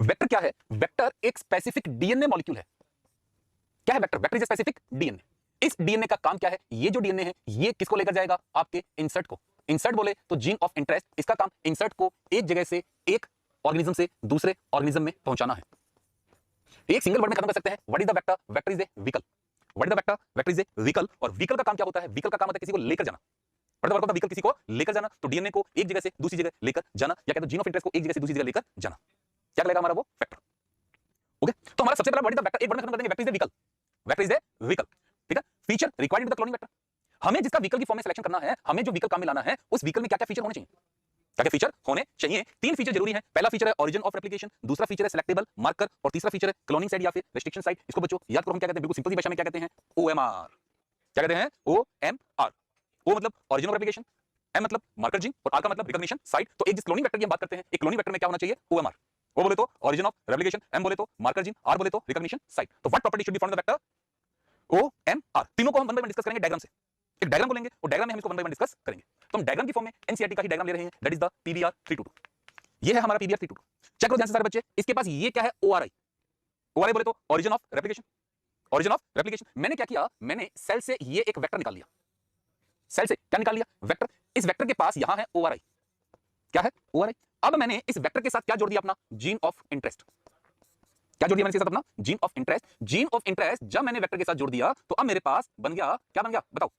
Vector क्या है? Vector एक स्पेसिफिक डीएनए मॉलिक्यूल है। क्या है vector? Vector is a specific DNA. इस डीएनए का काम क्या है? ये जो डीएनए है ये किसको लेकर जाएगा? आपके इंसर्ट को। इंसर्ट बोले तो जीन ऑफ इंटरेस्ट, इसका काम इंसर्ट को एक जगह से एक ऑर्गेनिज्म से दूसरे ऑर्गेनिज्म में पहुंचाना है। एक सिंगल वर्ड में खत्म कर सकते हैं, what is the vector? Vector is a vehicle. What is the vector? Vector is a vehicle. और व्हीकल का काम क्या होता है? व्हीकल का काम होता है किसी को लेकर जाना। व्हीकल किसी को लेकर जाना, तो डीएनए को एक जगह से दूसरी जगह लेकर जाना, या कहते हैं जीन ऑफ इंटरेस्ट को एक जगह से दूसरी जगह लेकर जाना। क्या लगेगा हमारा? वो वेक्टर। ओके, तो हमारा सबसे पहला व्हाट इज द वेक्टर, एक वर्ड में खत्म कर देंगे, vector is a vehicle. Vector is a vehicle, ठीक है। Feature required in the cloning vector, हमें जिसका व्हीकल की फॉर्म में सिलेक्शन करना है, हमें जो व्हीकल काम में लाना है, उस व्हीकल में क्या क्या फीचर होने चाहिए? क्या क्या फीचर होने चाहिए? 3 फीचर जरूरी है। पहला फीचर है ओरिजिन ऑफ रेप्लिकेशन, दूसरा फीचर है सिलेक्टेबल मार्कर, और तीसरा फीचर है क्लोनिंग साइट या फिर रेस्ट्रिक्शन साइट। इसको बच्चों याद करो, हम क्या कहते हैं? बिल्कुल सिंपल सी भाषा में क्या कहते हैं? ओएमआर। क्या कहते हैं? ओएमआर। ओ मतलब ओरिजिन ऑफ रेप्लिकेशन, एम मतलब मार्कर जीन, और आर का मतलब रिकॉग्निशन साइट। तो एक जिस क्लोनिंग वेक्टर की हम बात करते हैं, एक क्लोनिंग वेक्टर में क्या होना चाहिए? ओएमआर। ओ बोले तो ओरिजिन ऑफ रेप्लिकेशन, एम बोले तो मार्कर जीन, आर बोले तो रिकॉग्निशन साइट। तो what property should be found in the vector OMR? तीनों को हम वन बाय वन डिस्कस करेंगे डायग्राम से। एक डायग्राम को लेंगे और डायग्राम में हम इसको वन बाय वन डिस्कस करेंगे। तो हम डायग्राम की फॉर्म में एनसीईआरटी का ही डायग्राम ले रहे हैं, दैट इज द पीवीआर 322। ये है हमारा पीवीआर 322। चेक करो ध्यान से सारे बच्चे, इसके पास ये क्या है? ओआरआई। ओआरआई बोले तो origin of replication. Origin of replication, मैंने क्या किया? मैंने सेल से ये एक वेक्टर निकाल लिया। सेल से क्या निकाल लिया? वेक्टर। इस वेक्टर के पास यहां है ओआरआई। क्या है? ओआरआई। अब मैंने इस वेक्टर के साथ क्या जोड़ दिया? अपना जीन ऑफ इंटरेस्ट। क्या जोड़ दिया मैंने इसके साथ? अपना gene of interest. Gene of interest जब मैंने वेक्टर के साथ जोड़ दिया, तो अब मेरे पास बन गया, क्या बन गया बताओ?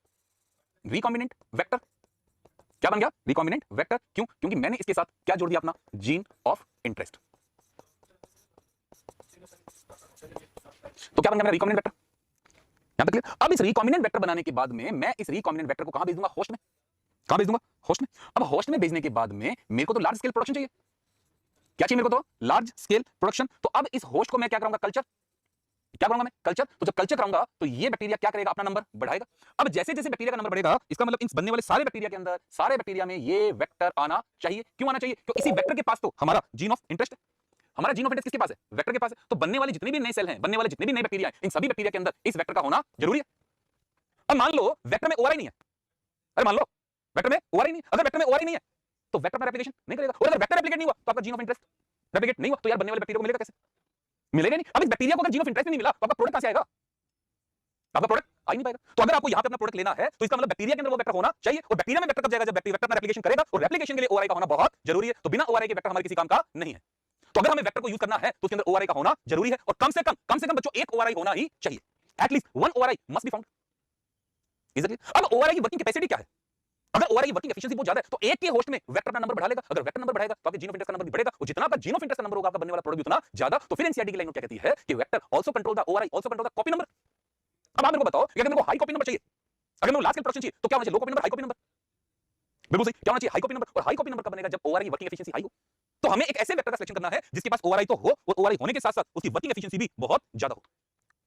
Recombinant vector. क्या बन गया? Recombinant vector. क्यों? क्योंकि मैंने इसके साथ क्या जोड़ दिया? अपना जीन ऑफ इंटरेस्ट। तो क्या बन गया मेरा? Recombinant vector. यहां तक क्लियर? अब इस रिकॉम्बिनेंट वेक्टर बनाने के बाद में मैं इस रिकॉम्बिनेंट वेक्टर को कहां भेज दूंगा? होस्ट में। कहां भेज दूंगा? होस्ट में। अब होस्ट में भेजने के बाद में मेरे को तो लार्ज स्केल प्रोडक्शन चाहिए। क्या चाहिए मेरे को? तो लार्ज स्केल प्रोडक्शन। तो अब इस होस्ट को मैं क्या करूंगा? कल्चर। क्या करूंगा मैं? कल्चर। तो जब कल्चर कराऊंगा तो ये बैक्टीरिया क्या करेगा? अपना नंबर बढ़ाएगा। अब जैसे जैसे बैक्टीरिया का नंबर बढ़ेगा, इसका मतलब इन बनने वाले सारे बैक्टीरिया के अंदर, सारे बैक्टीरिया में ये वेक्टर आना चाहिए। क्यों आना चाहिए? क्योंकि इसी वेक्टर के पास तो हमारा जीन ऑफ इंटरेस्ट है। हमारा जीन ऑफ इंटरेस्ट किसके पास है? वेक्टर के पास है। तो बनने वाले जितने भी नए सेल हैं, बनने वाले जितने भी नए बैक्टीरिया हैं, इन सभी बैक्टीरिया के अंदर इस वेक्टर का होना जरूरी है। अब मान लो वेक्टर में ओआरआई नहीं है। अरे मान लो वेक्टर में ओआरआई नहीं है। अगर वेक्टर में ओआरआई नहीं है तो वेक्टर में रेप्लिकेशन नहीं करेगा। और अगर वेक्टर रेप्लिकेट नहीं हुआ तो आपका जीन ऑफ इंटरेस्ट रेप्लिकेट नहीं हुआ, तो यार बनने वाले बैक्टीरिया को मिलेगा कैसे? मिलेगा नहीं। अब इस बैक्टीरिया को अगर जीन ऑफ इंटरेस्ट नहीं मिला तो आपका प्रोडक्ट कहां से आएगा? आपका प्रोडक्ट आ ही नहीं पाएगा। तो अगर आपको यहां पे अपना प्रोडक्ट लेना है तो इसका मतलब बैक्टीरिया के अंदर वो वेक्टर होना चाहिए। और बैक्टीरिया में वेक्टर कब जाएगा? जब वेक्टर अपना रेप्लिकेशन करेगा, और रेप्लिकेशन के लिए ओआरआई का होना बहुत जरूरी है। तो बिना ओआरआई के वेक्टर हमारे किसी काम का नहीं है। तो अगर हमें वेक्टर को यूज करना है तो उसके अंदर ओआरआई का होना जरूरी है, और कम से कम बच्चों एक ओआरआई होना ही चाहिए। At least one ORI must be found. अब ओआरआई की वर्किंग कैपेसिटी क्या है? अगर ओआरआई वर्किंग एफिशिएंसी बहुत ज्यादा है तो एक के होस्ट में वेक्टर अपना नंबर बढ़ा लेगा। अगर वेक्टर नंबर बढ़ाएगा तो आपके जीन ऑफ इंटरेस्ट का नंबर भी बढ़ेगा, और जितना आपका जीन ऑफ इंटरेस्ट का नंबर होगा, आपका बनने वाला प्रोडक्ट उतना ज्यादा। तो फिर एनसीईआरटी की लाइन क्या कहती है कि vector also control the ORI, also control the copy number. अब आप मेरे को बताओ, अगर मेरे को हाई कॉपी नंबर चाहिए, अगर मेरे को लार्ज स्केल प्रोडक्शन चाहिए, तो क्या होना चाहिए? Low copy number, high copy number. बिल्कुल सही। क्या होना चाहिए? High copy number. और हाई कॉपी नंबर कब बनेगा? जब ओआरआई वर्किंग एफिशिएंसी हाई हो। तो हमें एक ऐसे वेक्टर का सिलेक्शन करना है जिसके पास ओआरआई तो हो, और ओआरआई होने के साथ साथ उसकी वर्किंग एफिशिएंसी भी बहुत ज्यादा हो।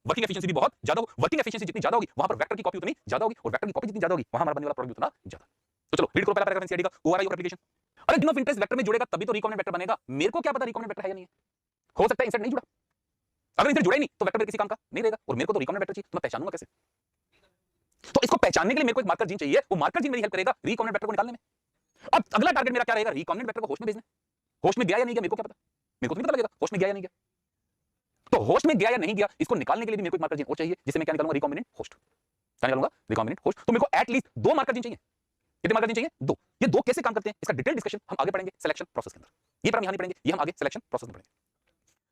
वर्किंग एफिशिएंसी भी बहुत ज्यादा हो। वर्किंग एफिशिएंसी जितनी ज्यादा होगी, वहां पर वेक्टर की कॉपी उतनी ज्यादा होगी, और वेक्टर की कॉपी जितनी ज्यादा होगी, वहां हमारा बनने वाला प्रोडक्ट उतना ज्यादा। तो चलो रीड करो पहला पैराग्राफ एनसीईआरटी का, ओआरआई और रेप्लिकेशन। अरे जीन ऑफ इंटरेस्ट वेक्टर में जुड़ेगा तभी तो रिकॉम्बिनेंट वेक्टर बनेगा। मेरे को क्या पता रिकॉम्बिनेंट वेक्टर है या नहीं है? हो सकता है इंसर्ट नहीं जुड़ा। अगर इंसर्ट जुड़ा ही नहीं तो वेक्टर मेरे किसी काम का नहीं रहेगा, और मेरे को तो रिकॉम्बिनेंट वेक्टर चाहिए। तो मैं पहचानूंगा कैसे? तो इसको पहचानने के लिए मेरे को एक मार्कर जीन चाहिए। वो मार्कर जीन मेरी हेल्प करेगा रिकॉम्बिनेंट वेक्टर को निकालने में। अब अगला टारगेट मेरा क्या रहेगा? रिकॉम्बिनेंट वेक्टर को होस्ट में भेजना। होस्ट में गया या नहीं गया मेरे को क्या पता? मेरे को तो नहीं पता लगेगा होस्ट में गया या नहीं गया। तो होस्ट में गया या नहीं गया, इसको निकालने के लिए भी मेरे को एक मार्कर जीन और चाहिए, जिसे मैं क्या निकालूंगा? Recombinant host. क्या निकालूंगा? Recombinant host. तो मेरे को एटलीस्ट 2 मार्कर जीन चाहिए। कितने मार्कर जीन चाहिए? 2। ये 2 कैसे काम करते हैं इसका डिटेल डिस्कशन हम आगे पढ़ेंगे सिलेक्शन प्रोसेस के अंदर। ये पर हम यहां नहीं पढ़ेंगे, ये हम आगे सिलेक्शन प्रोसेस में पढ़ेंगे।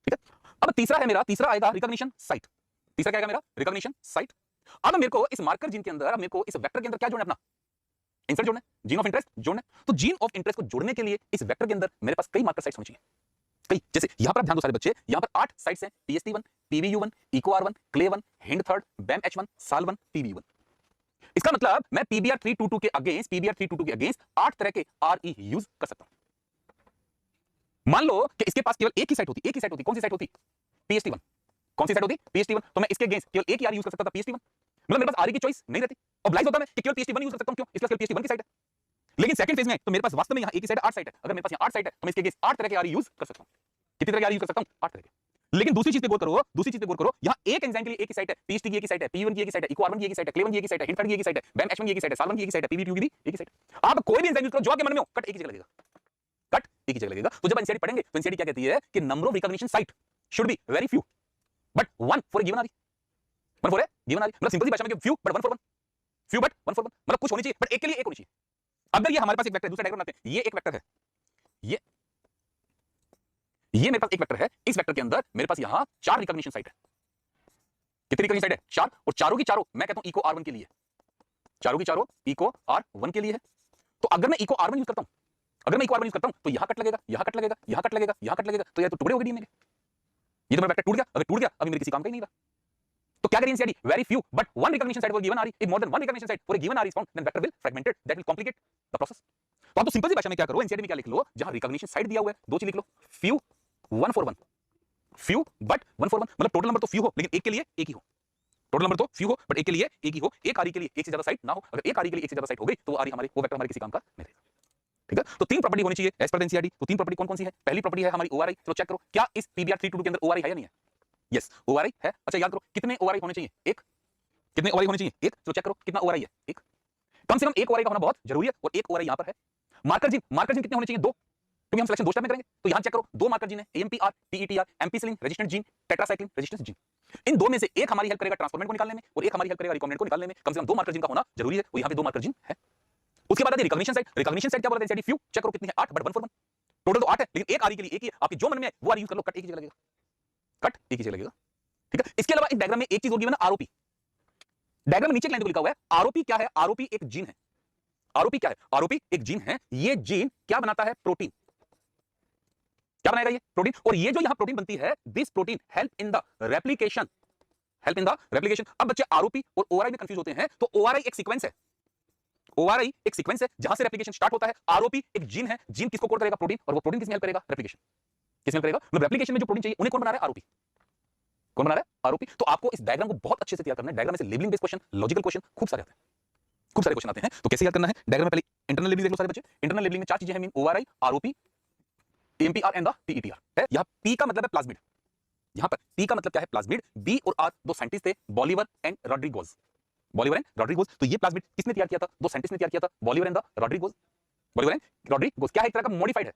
ठीक है। अब तीसरा है मेरा, तीसरा आएगा रिकॉग्निशन साइट। तीसरा क्या आएगा मेरा? Recognition site. अब मेरे को इस मार्कर जीन के अंदर, मेरे को इस वेक्टर के अंदर क्या जोड़ना है? अपना इंसर्ट जोड़ना है, जीन ऑफ इंटरेस्ट जोड़ना है। तो जीन ऑफ इंटरेस्ट को जोड़ने के लिए इस वेक्टर के अंदर मेरे पास कई मार्कर साइट्स होनी चाहिए। कई, जैसे यहां पर आप ध्यान दो सारे बच्चे, यहां पर 8 साइट्स हैं। PST1, PVU1, EcoR1, CLE1, HindThird, BAMH1, SAL1, PBU1। इसका मतलब मैं PBR 322 के अगेंस्ट 8 तरह के RE यूज कर सकता हूं। मान लो कि इसके पास केवल एक ही साइट होती, कौन सी साइट होती? PST1। कौन सी साइट होती? PST1। तो मैं इसके अगेंस्ट केवल एक ही RE यूज कर सकता था, PST1। मतलब मेरे पास RE की चॉइस नहीं रहती। ऑब्लाइज होता मैं कि केवल PST1 यूज कर सकता हूं। क्यों? इसलिए केवल PST1 की साइट है। लेकिन सेकंड फेज में तो मेरे पास वास्तव में यहां एक ही साइट 8 साइट है। अगर मेरे पास यहां 8 साइट है तो मैं इसके अगेंस्ट 8 तरह के RE यूज कर सकता हूं। कितनी तरह के RE यूज कर सकता हूं? 8 तरह के। लेकिन दूसरी चीज पे गौर करो, यहां एक एंजाइम के लिए एक ही साइट है, PST की एक ही साइट है, PU1 की एक ही साइट है, EcoR1 की एक ही साइट है, CLE1 की एक ही साइट है, HindThird की एक ही साइट है, BAMH1 की एक ही साइट है, SAL1 की एक ही साइट है, PBU की भी एक ही साइट है। आप कोई भी एंजाइम यूज करो जो आपके मन में हो, कट एक ही जगह लगेगा। कट एक ही जगह लगेगा। तो जब एनसीईआरटी पढ़ेंगे तो एनसीईआरटी क्या कहती है कि number of recognition site should be very few but one for given आरी, वन फॉर ए गिवन आरी, मतलब सिंपल सी भाषा में few but one for one, few but one for one, मतलब कुछ होनी चाहिए बट एक के लिए एक होनी चाहिए। अगर ये हमारे पास एक वेक्टर है, दूसरा डायग्राम बनाते हैं, ये एक वेक्टर है, ये मेरे पास एक वेक्टर है, इस वेक्टर के अंदर मेरे पास यहां 4 रिकॉग्निशन साइट है। कितनी रिकॉग्निशन साइट है? 4, और चारों की चारों मैं कहता हूं इको R1 के लिए, चारों की चारों इको R1 के लिए है। तो अगर मैं इको R1 यूज करता हूं, अगर मैं इको R1 यूज करता हूं तो यहां कट लगेगा, यहां कट लगेगा, यहां कट लगेगा, यहां कट लगेगा, तो ये तो टुकड़े हो गए डीएनए के। ये तो मेरा वेक्टर टूट गया, अगर टूट गया अभी मेरे किसी काम का ही नहीं रहा। तो क्या करें NCERT? Very few but one recognition site for given R, if more than one recognition site for a given R is found then vector will fragmented, that will complicate the process. तो आप तो simple सी भाषा में क्या करो, NCERT में क्या लिख लो, जहां रिकॉग्निशन साइट दिया हुआ है दो चीज लिख लो, few one for one, few but one for one, मतलब टोटल नंबर तो फ्यू हो लेकिन एक के लिए एक ही हो, टोटल नंबर तो फ्यू हो बट एक के लिए एक ही हो, एक आरी के लिए एक से ज्यादा साइट ना हो। अगर एक आरी के लिए एक से ज्यादा साइट हो गई तो वो आरी हमारे, वो वेक्टर हमारे किसी काम का नहीं रहेगा। ठीक है, तो 3 प्रॉपर्टी होनी चाहिए एज पर एनसीईआरटी। तो 3 प्रॉपर्टी कौन-कौन सी है? पहली प्रॉपर्टी है हमारी ओआरआई। चलो चेक करो, क्या इस पीबीआर 322 के अंदर ओआरआई है या नहीं है? यस, ओआरआई है। अच्छा याद करो कितने ओआरआई होने चाहिए? एक। कितने ओआरआई होने चाहिए? एक। चलो चेक करो कितना ओआरआई है? एक। कम से कम एक ओआरआई का होना बहुत जरूरी है, और एक ओआरआई यहां पर है। मार्कर जीन कितने होने चाहिए? 2, क्योंकि हम सिलेक्शन 2 स्टेप में करेंगे। तो यहां चेक करो 2 मार्कर जीन है, AMPR, TETR, ampicillin resistant gene, tetracycline resistance gene. इन दो में से एक हमारी हेल्प करेगा ट्रांसफॉर्मेंट को निकालने में, और एक हमारी हेल्प करेगा रिकॉम्बिनेंट को निकालने में। कम से कम 2 मार्कर जीन का होना जरूरी है, और यहां पे 2 मार्कर जीन है। उसके बाद आती है रिकॉग्निशन साइट। रिकॉग्निशन साइट क्या बोलते हैं एनसीईआरटी? फ्यू। चेक करो कितनी है? 8 बट 1 फॉर 1। टोटल तो 8 है लेकिन एक आरी के लिए एक ही है। आपकी जो मन में है वो आरी यूज कर लो, कट एक ही जगह लगेगा, कट एक ही जगह लगेगा। ठीक है, इसके अलावा इस डायग्राम में एक चीज और गिवन है, आरओपी। डायग्राम में नीचे एक लाइन को लिखा हुआ है आरओपी। क्या है आरओपी? एक जीन है। आरओपी क्या है? आरओपी एक जीन है। ये जीन क्या बनाता है? प्रोटीन। क्या बनाएगा ये? प्रोटीन। और ये जो यहां प्रोटीन बनती है, this protein help in the replication, help in the replication. अब बच्चे आरओपी और ओआरआई में कंफ्यूज होते हैं, तो ओआरआई एक सीक्वेंस है, ओआरआई एक सीक्वेंस है जहां से रेप्लिकेशन स्टार्ट होता है। आरओपी एक जीन है, जीन किसको कोड करेगा? प्रोटीन। और वो प्रोटीन किसमें हेल्प करेगा? रेप्लिकेशन। किसमें हेल्प करेगा? मतलब रेप्लिकेशन में जो प्रोटीन चाहिए उन्हें कौन बना रहा है? आरओपी। कौन बना रहा है? आरओपी। तो आपको इस डायग्राम को बहुत अच्छे से तैयार करना है। डायग्राम में से labelling based question, logical question खूब सारे आते हैं, खूब सारे क्वेश्चन आते हैं। तो कैसे याद करना है? डायग्राम में पहले इंटरनल लेबलिंग देख लो सारे बच्चे। इंटरनल लेबलिंग में 4 चीजें हैं, mean ORI, ROP, AMPR and the TETR है। यहां पी का मतलब है प्लाज्मिड, यहां पर पी का मतलब क्या है? प्लाज्मिड। बी और आर दो साइंटिस्ट थे, बॉलिवर एंड रॉड्रिगोज, बॉलिवर एंड रॉड्रिगोज। तो ये प्लाज्मिड किसने तैयार किया था? दो साइंटिस्ट ने तैयार किया था, बॉलिवर एंड द रॉड्रिगोज। बॉलिवर एंड रॉड्रिगोज क्या है? एक तरह का मॉडिफाइड है।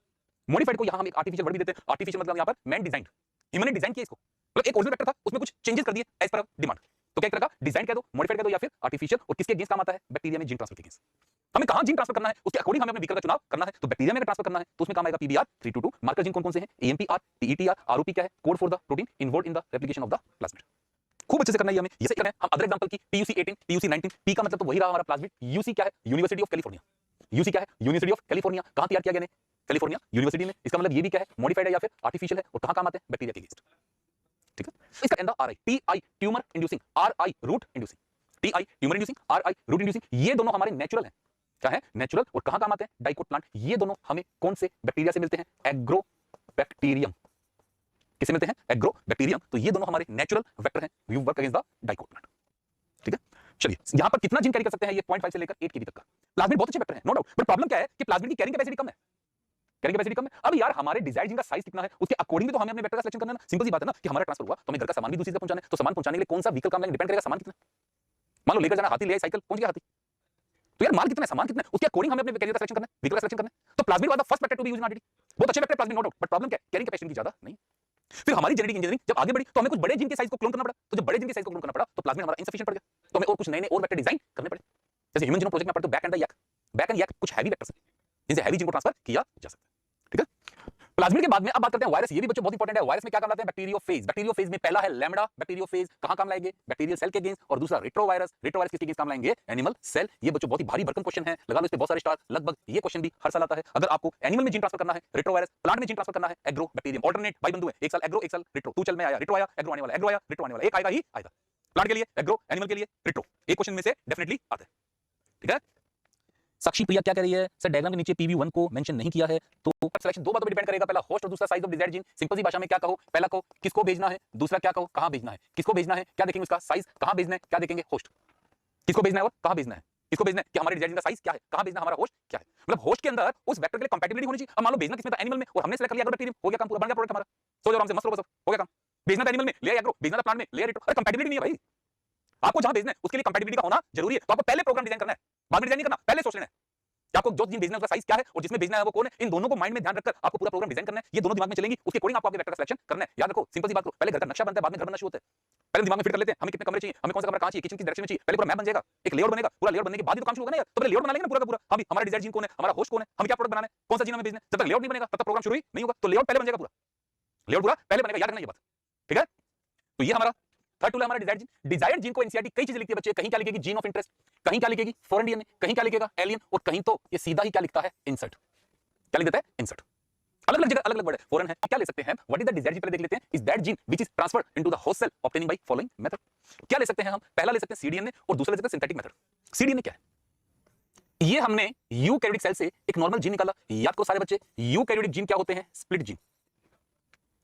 मॉडिफाइड को यहां हम एक आर्टिफिशियल वर्ड भी देते हैं। आर्टिफिशियल मतलब यहां पर मैन डिजाइन्ड, ह्यूमन ने डिजाइन किया इसको। मतलब एक ओरिजिनल वेक्टर था, उसमें कुछ चेंजेस कर दिए एज पर डिमांड। तो क्या एक तरह का डिजाइन कह दो, मॉडिफाइड कह दो, या फिर आर्टिफिशियल। और किसके अगेंस्ट काम आता है? बैक्टीरिया में जीन ट्रांसफर के अगेंस्ट। हमें कहां जीन ट्रांसफर करना है उसके अकॉर्डिंग हमें अपने व्हीकल का चुनाव करना है। तो बैक्टीरिया में अगर ट्रांसफर करना है तो उसमें काम आएगा पीबीआर 322। मार्कर जीन कौन-कौन से हैं? एएमपीआर, टीईटीआर, आरओपी क्या है? Code for the protein involved in the replication of the plasmid. खूब अच्छे से करना है हमें। जैसे करना है हम अदर एग्जांपल की PUC 18, PUC 19। पी का मतलब तो वही रहा हमारा प्लाज्मिड। यूसी क्या है? University of California. यूसी क्या है? University of California. कहां तैयार किया गया ने? कैलिफोर्निया यूनिवर्सिटी में। इसका मतलब ये भी क्या है? मॉडिफाइड है या फिर आर्टिफिशियल है। और कहां काम आते हैं? बैक्टीरिया के अगेंस्ट। ठीक है, इसका and RI, TI tumour inducing, RI root inducing, TI tumour inducing, RI root inducing. ये दोनों हमारे नेचुरल हैं। क्या है? नेचुरल। और कहां काम आते हैं? Dicot plant. ये दोनों हमें कौन से बैक्टीरिया से मिलते हैं? एग्रोबैक्टीरियम। किससे मिलते हैं? एग्रोबैक्टीरियम। तो ये दोनों हमारे नेचुरल वेक्टर हैं, we work against the dicot plant. ठीक है, चलिए यहां पर कितना जीन कैरी कर सकते हैं? ये 0.5 से लेकर 8 केबी तक का। प्लाज्मिड बहुत अच्छे वेक्टर है, नो डाउट। बट प्रॉब्लम क्या है कि प्लाज्मिड की कैरिंग कैपेसिटी कम है, कैरिंग कैपेसिटी कम है। अब यार हमारे डिजायर्ड जीन का साइज कितना है उसके अकॉर्डिंग तो हमें अपने वेक्टर का सिलेक्शन करना है ना। सिंपल सी बात है ना कि हमारा ट्रांसफर हुआ तो हमें घर का सामान भी दूसरी जगह पहुंचाना है। तो सामान पहुंचाने के लिए कौन सा व्हीकल काम लगेगा? डिपेंड करेगा सामान कितना। मान लो लेकर जाना हाथी ले आई, साइकिल, पहुंच गया हाथी। तो यार माल कितना है, सामान कितना है, उसके अकॉर्डिंग हमें अपने कैरियर का सिलेक्शन करना है, व्हीकल का सिलेक्शन करना है। तो plasmid was the first vector to be used in RDD. बहुत अच्छे vector plasmid, no doubt. But problem क्या है? कैरिंग कैपेसिटी की ज्यादा नहीं। फिर हमारी जेनेटिक इंजीनियरिंग जब आगे बढ़ी तो हमें कुछ बड़े जीन के साइज को क्लोन करना पड़ा। तो जब बड़े जीन के साइज को क्लोन करना पड़ा तो प्लाज्मिड हमारा इनसफिशिएंट पड़ गया। तो हमें और कुछ नए और वेक्टर डिजाइन करने पड़े। जैसे ह्यूमन जीनोम प्रोजेक्ट में पढ़ते तो बैक एंड यैक, बैक एंड यैक कुछ हैवी वेक्टर्स हैं जिनसे हैवी जीन को ट्रांसफर किया जा सकता है। ठीक है, प्लाज्मिड के बाद में अब बात करते हैं वायरस। ये भी बच्चों बहुत इंपॉर्टेंट है। वायरस में क्या काम आते हैं? बैक्टीरियोफेज। बैक्टीरियोफेज में पहला है लैम्बडा बैक्टीरियोफेज। कहां काम लाएंगे? बैक्टीरियल सेल के अगेंस्ट। और दूसरा रेट्रोवायरस। रेट्रोवायरस किसके अगेंस्ट काम लाएंगे? Animal cell. ये बच्चों बहुत ही भारी भरकम क्वेश्चन है, लगा लो इस पे बहुत सारे स्टार। लगभग ये क्वेश्चन भी हर साल आता है। अगर आपको एनिमल में जीन ट्रांसफर करना है रेट्रोवायरस, प्लांट में जीन ट्रांसफर करना है एग्रो बैक्टीरियम। ऑल्टरनेट भाई बंधु है, एक साल एग्रो एक साल रेट्रो। तू चल में आया रेट्रो आया, एग्रो आने वाला, एग्रो आया रेट्रो आने वाला, एक आएगा ही आएगा। प्लांट के लिए एग्रो, एनिमल के लिए रेट्रो। एक क्वेश्चन में से डेफिनेटली आता है। ठीक है, साक्षी प्रिया क्या कह रही है? सर डायग्राम के नीचे PV1 को मेंशन नहीं किया है। तो सिलेक्शन दो बातों पे डिपेंड करेगा, पहला होस्ट और दूसरा size of desired gene. Simple सी भाषा में क्या कहो? पहला कहो किसको भेजना है, दूसरा क्या कहो कहां भेजना है। किसको भेजना है क्या देखेंगे उसका साइज, कहां भेजना है क्या देखेंगे होस्ट। किसको भेजना है और कहां भेजना है। किसको भेजना है कि हमारे डिजायर्ड जीन का साइज क्या है, कहां भेजना हमारा होस्ट क्या है। मतलब होस्ट के अंदर उस वेक्टर के लिए कंपैटिबिलिटी होनी चाहिए। अब मान लो भेजना किसमें था? एनिमल में, और हमने सेलेक्ट कर लिया एग्रोबैक्टीरियम, हो गया काम पूरा, बन गया प्रोडक्ट हमारा। सो आराम से मस्त रहो, बस हो गया काम। भेजना था एनिमल में, ले एग्रो, भेजना था प्लांट में, ले रेट्रो। अरे कंपैटिबिलिटी नहीं है भाई। आपको जहां भेजना है उसके लिए कंपैटिबिलिटी का होना जरूरी है। तो आपको पहले प्रोग्राम डिजाइन करना है, बाद में डिजाइन नहीं करना, पहले सोच लेना है। कि आपको जो जीन भेजना है उसका साइज क्या है और जिसमें भेजना है वो कौन है, इन दोनों को माइंड में ध्यान रखकर आपको पूरा प्रोग्राम डिजाइन करना है। ये दोनों दिमाग में चलेंगी, उसके अकॉर्डिंग आपको आपके वेक्टर का सिलेक्शन करना है। याद रखो, सिंपल सी बात करो, पहले घर का नक्शा बनता है, बाद में घर बनना शुरू होता है। पहले दिमाग में फिट कर लेते हैं हमें कितने कमरे चाहिए, हमें कौन सा कमरा कहां चाहिए, किचन किस डायरेक्शन में चाहिए, पहले पूरा मैप बन जाएगा, एक लेआउट बनेगा, पूरा लेआउट बनने के बाद ही तो काम शुरू होगा ना यार। तो पहले लेआउट बना लेंगे ना पूरा का पूरा, हम हमारा डिजायर जीन कौन है, हमारा होस्ट कौन है, हमें क्या प्रोडक्ट बनाना है, कौन सा जीन हमें भेजना है। जब तक लेआउट नहीं बनेगा तब तक प्रोग्राम शुरू ही नहीं होगा। तो लेआउट पहले बन जाएगा, पूरा लेआउट पूरा पहले बनेगा, याद रखना ये बात, ठीक है। तो ये हमारा थर्ड टूल है, हमारा डिजायर्ड जीन। डिजायर्ड जीन को एनसीईआरटी कई चीजें लिखती है बच्चे, कहीं क्या लिखेगी जीन ऑफ इंटरेस्ट, कहीं क्या लिखेगी फॉरेन डीएनए, कहीं क्या लिखेगा एलियन, और कहीं तो ये सीधा ही क्या लिखता है इंसर्ट। क्या लिख देता है इंसर्ट, अलग अलग जगह अलग अलग वर्ड है। फॉरेन है, क्या ले सकते हैं, what is the desired gene पहले देख लेते हैं। Is that gene which is transferred into the host cell obtaining by following method. क्या ले सकते हैं हम, पहला ले सकते हैं सीडीएनए और दूसरा ले सकते हैं सिंथेटिक मेथड। सीडीएनए क्या है, ये हमने यूकैरियोटिक सेल से एक नॉर्मल जीन निकाला। याद करो सारे बच्चे, यूकैरियोटिक जीन क्या होते हैं, स्प्लिट जीन।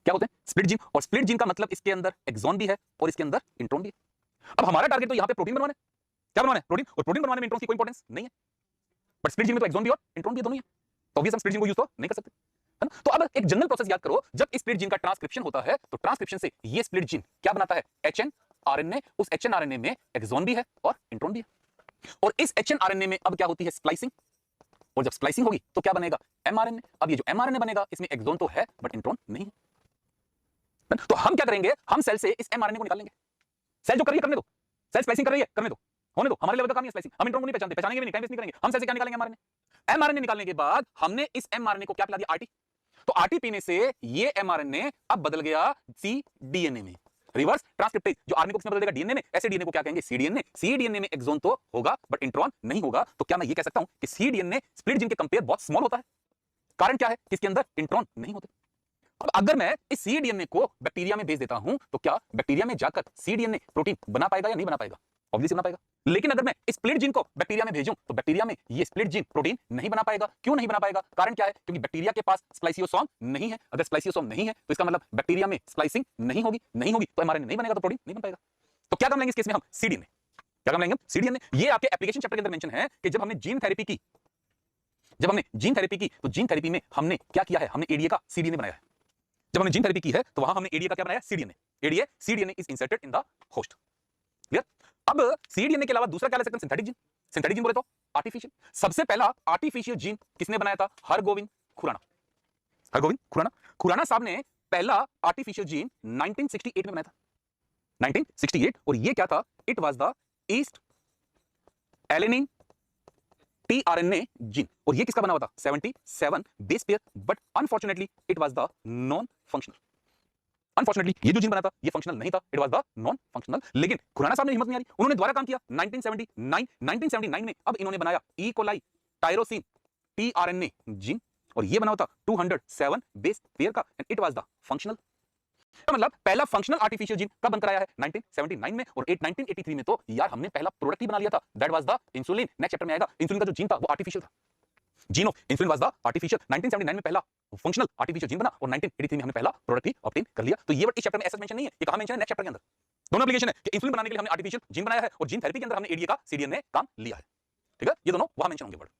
क्या होते हैं, स्प्लिट जीन। और स्प्लिट जीन का मतलब इसके अंदर एक्सॉन भी है और इसके अंदर इंट्रॉन भी है। अब हमारा टारगेट तो यहां पे प्रोटीन बनवाना है, क्या बनवाना है, प्रोटीन। और प्रोटीन बनवाने में इंट्रॉन की कोई इंपॉर्टेंस नहीं है, बट स्प्लिट जीन में तो एक्सॉन भी और इंट्रॉन भी दोनों ही है, तो ऑब्वियस हम स्प्लिट जीन को यूज तो नहीं कर सकते, है ना। तो अब एक जनरल प्रोसेस याद करो, जब इस स्प्लिट जीन का ट्रांसक्रिप्शन होता है तो ट्रांसक्रिप्शन से ये स्प्लिट जीन क्या बनाता है, एचएनआरएनए। उस एचएनआरएनए में एक्सॉन भी है और इंट्रॉन भी है। और इस एचएनआरएनए में अब क्या होती है, स्प्लाइसिंग। और जब स्प्लाइसिंग होगी तो क्या बनेगा, एमआरएनए। अब ये जो एमआरएनए बनेगा इसमें एक्सॉन तो है बट इंट्रॉन नहीं है। तो हम क्या करेंगे, हम सेल से इस एमआरएनए को निकाल लेंगे। सेल जो कर रही है करने दो, सेल स्प्लाइसिंग कर रही है करने दो, होने दो, हमारे लेवल का काम है स्प्लाइसिंग। हम इंट्रॉन को नहीं पहचानते, पहचानेंगे भी नहीं, टाइम वेस्ट नहीं करेंगे। हम सेल से क्या निकालेंगे, एमआरएनए। एमआरएनए निकालने के बाद हमने इस एमआरएनए को क्या पिला दिया, आरटी। तो आरटी पीने से ये एमआरएनए अब बदल गया सीडीएनए में, रिवर्स ट्रांसक्रिप्टेज। जो आरएनए को किसमें बदल देगा, डीएनए में। ऐसे डीएनए को क्या कहेंगे, सीडीएनए। सीडीएनए में एक्सॉन तो होगा बट इंट्रॉन नहीं होगा। तो क्या मैं ये कह सकता हूं कि सीडीएनए स्प्लिट जीन के कंपेयर बहुत स्मॉल होता है। कारण क्या है, इसके अंदर इंट्रॉन नहीं होते। अब अगर मैं इस सीडीएनए को बैक्टीरिया में भेज देता हूं तो क्या बैक्टीरिया में जाकर सीडीएनए प्रोटीन बना पाएगा या नहीं बना पाएगा, ऑब्वियसली बना पाएगा। लेकिन अगर मैं इस स्प्लिट जीन को बैक्टीरिया में भेजूं तो बैक्टीरिया में ये स्प्लिट जीन प्रोटीन नहीं बना पाएगा। क्यों नहीं बना पाएगा, कारण क्या है, क्योंकि बैक्टीरिया के पास स्प्लाइसियोसोम नहीं है। अगर स्प्लाइसियोसोम नहीं है तो इसका मतलब बैक्टीरिया में स्प्लाइसिंग नहीं होगी तो एमआरएनए नहीं बनेगा, तो प्रोटीन नहीं बन पाएगा। तो क्या काम लेंगे इस केस में हम, सीडीएनए। क्या काम लेंगे हम, सीडीएनए। ये आपके एप्लीकेशन चैप्टर के अंदर मेंशन है कि जब हमने जीन थेरेपी की तो जीन थेरेपी में हमने क्या किया है, हमने एडीए का सीडीएनए बनाया है। जब हमने जीन थेरेपी की है तो वहां हमने एडीए का क्या बनाया, cDNA. ADA cDNA is inserted in the host, clear. अब सीडीएनए के अलावा दूसरा क्या ले सकते हैं, सिंथेटिक जीन। सिंथेटिक जीन बोले तो आर्टिफिशियल। सबसे पहला आर्टिफिशियल जीन किसने बनाया था, हरगोविंद खुराना। हरगोविंद खुराना, खुराना साहब ने पहला आर्टिफिशियल जीन 1968 में बनाया था, 1968। और ये क्या था, it was the east alanine tRNA gene. और ये किसका बना हुआ था, 77 base pair, but unfortunately it was the non functional. Unfortunately ये जो जीन बना था ये फंक्शनल नहीं था, it was the non functional. लेकिन खुराना साहब ने हिम्मत नहीं हारी, उन्होंने दोबारा काम किया 1979 में। अब इन्होंने बनाया E coli tyrosine tRNA gene और ये बना हुआ था 207 बेस पेयर का, and it was the functional. तो मतलब पहला फंक्शनल आर्टिफिशियल जीन कब बनकर आया है, 1979 में। और 1983 में तो यार हमने पहला प्रोडक्ट ही बना लिया था, that was the insulin. Next chapter में आएगा, इंसुलिन का जो जीन था वो आर्टिफिशियल था, gene of insulin was the artificial. 1979 में पहला फंक्शनल आर्टिफिशियल जीन बना और 1983 में हमने पहला प्रोडक्ट ही ऑब्टेन कर लिया। तो ये वर्ड इस चैप्टर में ऐसा मेंशन नहीं है, ये कहां मेंशन है, नेक्स्ट चैप्टर के अंदर। दोनों एप्लीकेशन है कि इंसुलिन बनाने के लिए हमने आर्टिफिशियल जीन बनाया है और जीन थेरेपी के अंदर हमने एडीए का सीडीएनए काम लिया है, ठीक है। ये दोनों वहां मेंशन होंगे वर्ड,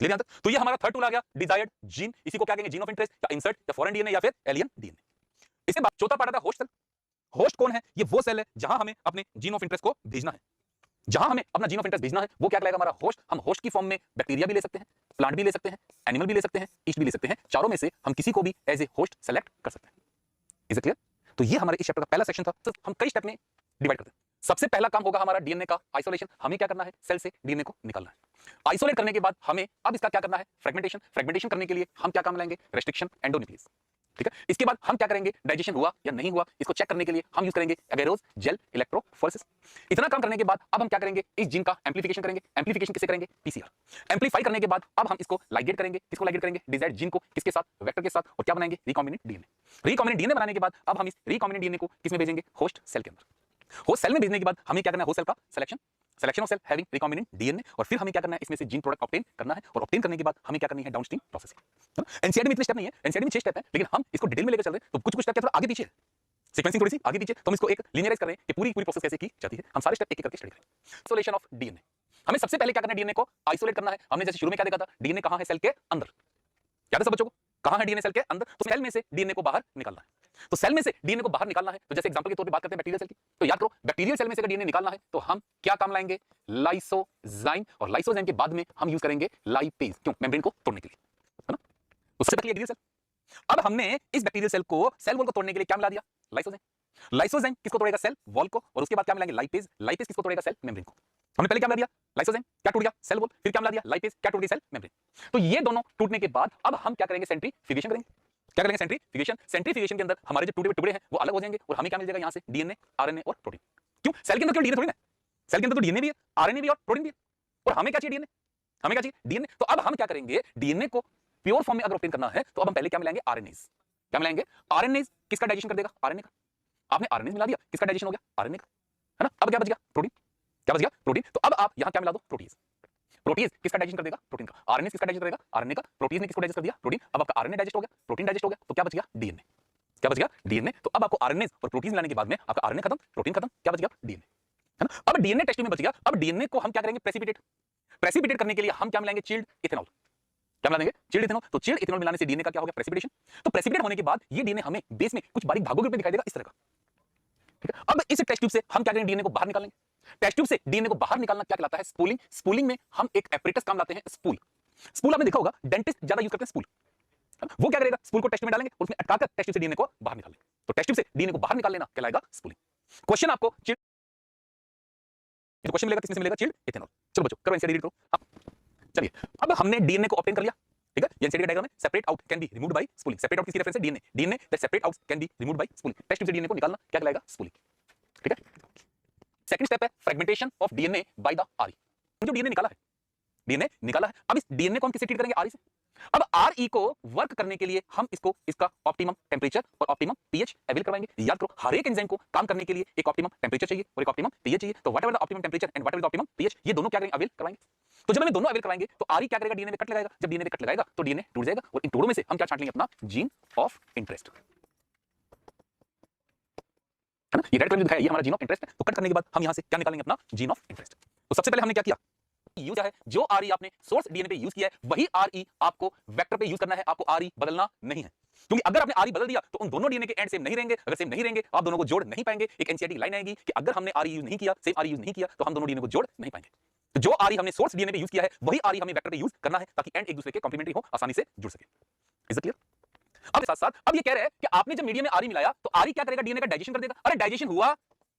क्लियर यहां तक। तो ये हमारा थर्ड टूल आ गया, डिजायर्ड जीन। इसी को क्या कहेंगे, जीन ऑफ इंटरेस्ट या इंसर्ट या फॉरेन डीएनए या फिर एलियन डीएनए। इसके बाद चौथा पार्ट आता है होस्ट सेल। होस्ट कौन है, ये वो सेल है जहां हमें अपने जीन ऑफ इंटरेस्ट को भेजना है। जहां हमें अपना जीन ऑफ इंटरेस्ट भेजना है वो क्या कहलाएगा, हमारा होस्ट। हम होस्ट की फॉर्म में बैक्टीरिया भी ले सकते हैं, प्लांट भी ले सकते हैं, एनिमल भी ले सकते हैं, ईस्ट भी ले सकते हैं। चारों में से हम किसी को भी एज ए होस्ट सेलेक्ट कर सकते हैं। Is it clear. तो ये हमारे इस चैप्टर का पहला सेक्शन था। तो हम कई स्टेप में डिवाइड करते हैं। सबसे पहला काम होगा हमारा डीएनए का आइसोलेशन। हमें क्या करना है, सेल से डीएनए को निकालना है। आइसोलेट करने के बाद हमें अब इसका क्या करना है, फ्रेगमेंटेशन। फ्रेगमेंटेशन करने के लिए हम क्या काम लाएंगे, रेस्ट्रिक्शन एंडोन्यूक्लियस, ठीक है। इसके बाद हम क्या करेंगे, डाइजेशन हुआ या नहीं हुआ इसको चेक करने के लिए हम यूज करेंगे एगेरोस जेल इलेक्ट्रोफोरेसिस। इतना काम करने के बाद अब हम क्या करेंगे, इस जीन का एम्प्लीफिकेशन करेंगे। एम्प्लीफिकेशन किससे करेंगे, पीसीआर। एम्प्लीफाई करने के बाद अब हम इसको लाइगेट करेंगे। किसको लाइगेट करेंगे, डिजायर्ड जीन को, किसके साथ, वेक्टर के साथ। और क्या बनाएंगे, रिकॉम्बिनेंट डीएनए। रिकॉम्बिनेंट डीएनए बनाने के बाद अब हम इस रिकॉम्बिनेंट डीएनए को किसमें भेजेंगे, होस्ट सेल के अंदर। होस्ट सेल में भेजने के बाद हमें क्या करना है, होस्ट सेल का selection of cell having recombinant DNA. और फिर हमें क्या करना है, इसमें से जीन प्रोडक्ट ऑब्टेन करना है। और ऑब्टेन करने के बाद हमें क्या करनी है, डाउनस्ट्रीम प्रोसेसिंग। एनसीईआरटी में इतने स्टेप नहीं है, एनसीईआरटी में 6 स्टेप है, लेकिन हम इसको डिटेल में लेकर चल रहे हैं तो कुछ स्टेप थोड़ा आगे पीछे है, सीक्वेंसिंग थोड़ी सी आगे पीछे। तो हम इसको एक लीनियराइज कर रहे हैं कि पूरी प्रोसेस कैसे की जाती है। हम सारे स्टेप एक एक करके स्टडी करेंगे। आइसोलेशन ऑफ डीएनए, हमें सबसे पहले क्या करना है, डीएनए को आइसोलेट करना है। हमने जैसे शुरू में क्या देखा था, डीएनए कहां है, सेल के अंदर। याद है सब बच्चों को, कहां है डीएनए सेल के अंदर, तो सेल में से डीएनए को बाहर निकालना है। तो सेल में से डीएनए को बाहर निकालना है, तो जैसे एग्जांपल के तौर पे बात करते हैं बैक्टीरियल सेल की, तो याद करो बैक्टीरियल सेल में से अगर डीएनए निकालना है तो हम क्या काम लाएंगे, लाइसोजाइम, और लाइसोजाइम के बाद में हम यूज करेंगे लाइपेज, क्यों, मेम्ब्रेन को तोड़ने के लिए, है ना। तो सबसे पहले बैक्टीरियल सेल, अब हमने इस बैक्टीरियल सेल को सेल वॉल को तोड़ने के लिए क्या मिला दिया, लाइसोजाइम। लाइसोजाइम किसको तोड़ेगा, सेल वॉल को, और उसके बाद क्या मिलाएंगे, लाइपेज। लाइपेज किसको तोड़ेगा, सेल मेम्ब्रेन को। हमने पहले क्या मिला दिया, लाइसोजाइम, क्या टूट गया, सेल वॉल, फिर क्या मिला दिया, लाइपेज, क्या टूट गई, सेल मेम्ब्रेन। तो ये दोनों टूटने के बाद अब हम क्या करेंगे, सेंट्रीफ्यूगेशन करेंगे। क्या करेंगे, सेंट्रीफ्यूगेशन। सेंट्रीफ्यूगेशन के अंदर हमारे जो टूटे हुए टुकड़े हैं वो अलग हो जाएंगे और हमें क्या मिल जाएगा यहां से, डीएनए, आरएनए और प्रोटीन। क्यों, सेल के अंदर क्यों डीएनए थोड़ी ना, सेल के अंदर तो डीएनए भी है, आरएनए भी और प्रोटीन भी है, और हमें क्या चाहिए, डीएनए। हमें क्या चाहिए, डीएनए। तो अब हम क्या करेंगे, डीएनए को प्योर फॉर्म में अगर ऑब्टेन करना है तो अब हम पहले क्या मिलाएंगे, आरएनएस। क्या मिलाएंगे, आरएनएस। किसका डाइजेशन कर देगा, आरएनए का। आपने आरएनएस मिला दिया, किसका डाइजेशन हो गया, आरएनए का, है ना। अब क्या बच गया, प्रोटीन। क्या बच गया, प्रोटीन। तो अब आप यहां क्या मिला दो, प्रोटीज। प्रोटीज किसका डाइजेशन कर देगा, प्रोटीन का। आरएनए किसका डाइजेशन करेगा, आरएनए का। प्रोटीन ने किसको डाइजेस्ट कर दिया, प्रोटीन। अब आपका आरएनए डाइजेस्ट हो गया, प्रोटीन डाइजेस्ट हो गया, तो क्या बच गया, डीएनए। क्या बच गया, डीएनए। तो अब आपको आरएनए और प्रोटीन लाने के बाद में आपका आरएनए खत्म, प्रोटीन खत्म, क्या बच गया, डीएनए, है ना। अब डीएनए टेस्ट में बच गया। अब डीएनए को हम क्या करेंगे, प्रेसिपिटेट। प्रेसिपिटेट करने के लिए हम क्या मिलाएंगे, चिल्ड इथेनॉल। क्या मिलाएंगे, चिल्ड इथेनॉल। तो चिल्ड इथेनॉल मिलाने से डीएनए का क्या हो गया, प्रेसिपिटेशन। तो प्रेसिपिटेट होने के बाद ये डीएनए हमें बेस में कुछ बारीक धागों के रूप में दिखाई देगा, इस तरह का, ठीक है। अब इस टेस्ट ट्यूब से हम क्या करेंगे, डीएनए को बाहर निकालेंगे। टेस्ट ट्यूब से डीएनए को बाहर निकालना क्या कहलाता है, स्पूलिंग। स्पूलिंग में हम एक एपरेटस काम लाते हैं, स्पूल। स्पूल आपने देखा होगा, डेंटिस्ट ज्यादा यूज करते हैं स्पूल। वो क्या करेगा, स्पूल को टेस्ट में डालेंगे और उसमें अटकाकर टेस्ट ट्यूब से डीएनए को बाहर निकालेंगे। तो टेस्ट ट्यूब से डीएनए को बाहर निकाल लेना कहलाएगा स्पूलिंग। क्वेश्चन आपको क्वेश्चन मिलेगा, किसमें से मिलेगा, चिल्ड इथेनॉल। चलो बच्चों करो एनसीईआरटी रीड करो। चलिए अब हमने डीएनए को ऑब्टेन कर लिया, ठीक है। ये एनसीईआरटी डायग्राम में separate out can be removed by spooling. Separate out किसकी रेफरेंस है, DNA. DNA that separate out can be removed by spooling. Test tube से डीएनए को निकालना क्या कहलाएगा, स्पूलिंग, ठीक है। सेकंड स्टेप है fragmentation of DNA by the RE. जो डीएनए निकाला है, डीएनए निकाला है, अब इस डीएनए को हम किससे ट्रीट करेंगे, आरई से। अब आरई को वर्क करने के लिए हम इसको इसका ऑप्टिमम टेंपरेचर और ऑप्टिमम पीएच अवेल करवाएंगे। याद करो हर एक एंजाइम को काम करने के लिए एक ऑप्टिमम टेंपरेचर चाहिए और एक ऑप्टिमम पीएच चाहिए। तो whatever the optimum temperature and whatever the optimum pH, ये दोनों क्या करेंगे, अवेल करवाएंगे। तो जब हमें दोनों अवेल करवाएंगे तो आरई क्या करेगा, डीएनए में कट लगाएगा। जब डीएनए में कट लगाएगा तो डीएनए टूट जाएगा और इन टुकड़ों में से हम क्या छांट लेंगे, अपना जीन ऑफ इंटरेस्ट, है ना। ये रेड कलर में दिखाया, ये हमारा जीन ऑफ इंटरेस्ट है। तो कट करने के बाद हम यहां से क्या निकालेंगे, अपना जीन ऑफ इंटरेस्ट। तो सबसे पहले हमने क्या किया, यूज है जो आरई आपने सोर्स डीएनए पे यूज किया है वही आरई आपको वेक्टर पे यूज करना है। आपको आरई बदलना नहीं है, क्योंकि अगर आपने आरई बदल दिया तो उन दोनों डीएनए के एंड सेम नहीं रहेंगे। अगर सेम नहीं रहेंगे आप दोनों को जोड़ नहीं पाएंगे। एक एनसीईआरटी लाइन आएगी कि अगर हमने आरई यूज नहीं किया, सेम आरई यूज नहीं किया, तो हम दोनों डीएनए को जोड़ नहीं पाएंगे। तो जो आरई हमने सोर्स डीएनए पे यूज किया है वही आरई हमें वेक्टर पे यूज करना है, ताकि एंड एक दूसरे के कॉम्प्लीमेंट्री हो, आसानी से जुड़ सके। Is it clear. अब साथ साथ अब ये कह रहे हैं कि आपने जब मीडियम में आरई मिलाया तो आरई क्या करेगा, डीएनए का डाइजेशन कर देगा। अरे डाइजेशन हुआ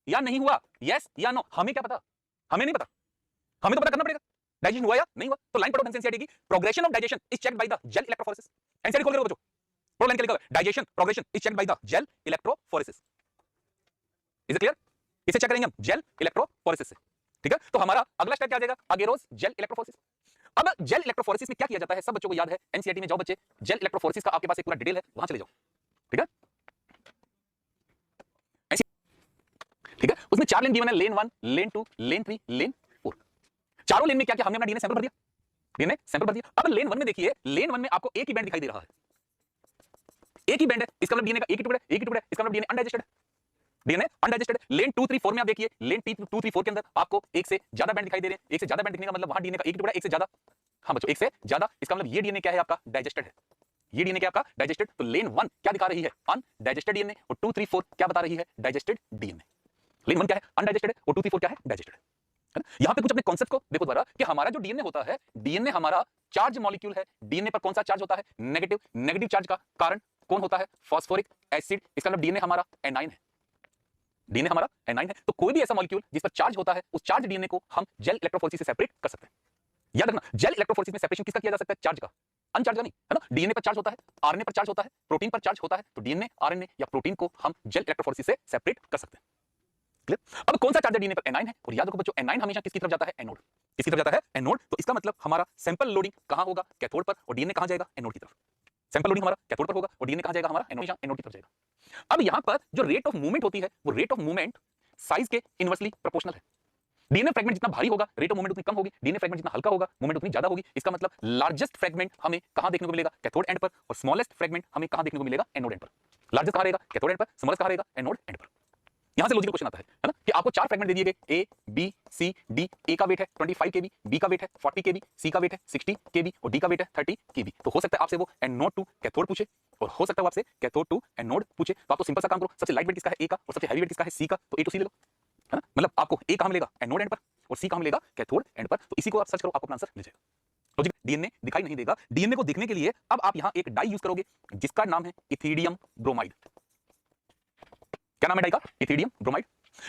या नहीं हुआ, यस या नो, हमें क्या पता, हमें नहीं पता, हमें तो पता करना पड़ेगा डाइजेशन हुआ या नहीं हुआ। तो लाइन पढ़ो एनसीईआरटी की, progression of digestion is checked by the gel electrophoresis. NCERT खोल के बच्चों, पढ़ो लाइन क्या लिखा है, digestion progression is checked by the gel electrophoresis. Is it clear. इसे चेक करेंगे हम जेल इलेक्ट्रोफोरेसिस से, ठीक है। तो हमारा अगला स्टेप क्या आ जाएगा, अगेरोस जेल इलेक्ट्रोफोरेसिस। अब जेल इलेक्ट्रोफोरेसिस में क्या किया जाता है, सब बच्चों को याद है, एनसीईआरटी में जाओ बच्चे, जेल इलेक्ट्रोफोरेसिस का आपके पास एक पूरा डिटेल है, वहां चले जाओ, ठीक है। ठीक है, उसमें 4 लेन गिवन है, लेन 1, लेन 2, लेन 3, लेन 4। चारों लेन में क्या किया, हमने अपना डीएनए सैंपल भर दिया, डीएनए सैंपल भर दिया। अब लेन 1 में देखिए, लेन 1 में आपको एक ही बैंड दिखाई दे रहा है, एक ही बैंड है, इसका मतलब डीएनए का एक ही टुकड़ा है, एक ही टुकड़ा है, इसका मतलब डीएनए अनडाइजेस्टेड है, डीएनए अनडाइजेस्टेड। लेन 2 3 4 में आप देखिए, लेन 2 3 4 के अंदर आपको एक से ज्यादा बैंड दिखाई दे रहे हैं। एक से ज्यादा बैंड दिखने का मतलब वहां डीएनए का एक टुकड़ा, एक से ज्यादा, हां बच्चों एक से ज्यादा, इसका मतलब ये डीएनए क्या है, आपका डाइजेस्टेड है। ये डीएनए क्या आपका डाइजेस्टेड। तो लेन 1 क्या दिखा रही है, अनडाइजेस्टेड डीएनए, और 2 3 4 क्या बता रही है, डाइजेस्टेड डीएनए। लेन 1 क्या है, अनडाइजेस्टेड है, और 2 3 4 क्या है, डाइजेस्टेड है। यहां पे कुछ अपने कॉन्सेप्ट को देखो दोबारा, कि हमारा जो डीएनए होता है, डीएनए हमारा चार्ज मॉलिक्यूल है। डीएनए पर कौन सा चार्ज होता है, नेगेटिव। नेगेटिव चार्ज का कारण कौन होता है, फास्फोरिक एसिड। इसका मतलब डीएनए हमारा एनाइन है, डीएनए हमारा एनाइन है। तो कोई भी ऐसा मॉलिक्यूल जिस पर चार्ज होता है, उस चार्ज डीएनए को हम जेल इलेक्ट्रोफोरेसिस से सेपरेट कर सकते हैं। याद रखना, जेल इलेक्ट्रोफोरेसिस में सेपरेशन किसका किया जा सकता है, चार्ज का, अनचार्ज का नहीं, है ना। डीएनए पर चार्ज होता है, आरएनए पर चार्ज होता है, प्रोटीन पर चार्ज होता है, तो डीएनए, आरएनए या प्रोटीन को हम जेल इलेक्ट्रोफोरेसिस से सेपरेट कर सकते हैं। क्लियर। अब कौन सा चार्ज डीएनए पर, एनाइन है। और याद रखो बच्चों, एनाइन हमेशा किसकी तरफ जाता है, एनोड। किसकी तरफ जाता है, एनोड। तो इसका मतलब हमारा सैंपल लोडिंग कहां होगा, कैथोड पर, और डीएनए कहां जाएगा, एनोड की तरफ। सैंपल लोडिंग हमारा कैथोड पर होगा और डीएनए कहां जाएगा, हमारा एनोड की तरफ जाएगा। अब यहां पर जो रेट ऑफ मूवमेंट होती है, वो रेट ऑफ मूवमेंट साइज के इनवर्सली प्रोपोर्शनल है। डीएनए फ्रेगमेंट जितना भारी होगा, रेट ऑफ मूवमेंट उतनी कम होगी। डीएनए फ्रेगमेंट जितना हल्का होगा, मूवमेंट उतनी ज्यादा होगी। इसका मतलब लार्जेस्ट फ्रेगमेंट हमें कहां देखने को मिलेगा, कैथोड एंड पर, और स्मॉलेस्ट फ्रेगमेंट हमें कहां देखने को मिलेगा, एनोड एंड पर। लार्जेस्ट कहां रहेगा, कैथोड एंड पर, स्मॉलेस्ट कहां रहेगा, एनोड एंड पर। यहां से लॉजिकल क्वेश्चन आता है ना, कि आपको 4 फ्रेगमेंट दे दिए गए ए बी सी डी। ए का वेट है 25 केबी, बी का वेट है 40 केबी, सी का वेट है 60 केबी और डी का वेट है 30 केबी। तो हो सकता है आपसे वो एनोड टू कैथोड पूछे और हो सकता है वो आपसे कैथोड टू एनोड पूछे। तो आप तो सिंपल सा काम करो, सबसे लाइट वेट किसका है ए का और सबसे हैवी वेट किसका है सी का, तो ए टू सी ले लो, है ना। मतलब आपको ए कहां मिलेगा, एनोड एंड पर, और सी कहां मिलेगा, कैथोड एंड पर। तो इसी को आप सर्च करो, आपको अपना आंसर मिल जाएगा। लॉजिक डीएनए दिखाई नहीं देगा। डीएनए को देखने के लिए अब आप यहां एक डाई यूज करोगे जिसका नाम है इथिडियम ब्रोमाइड। क्या नाम है डाई का, इथिडियम ब्रोमाइड।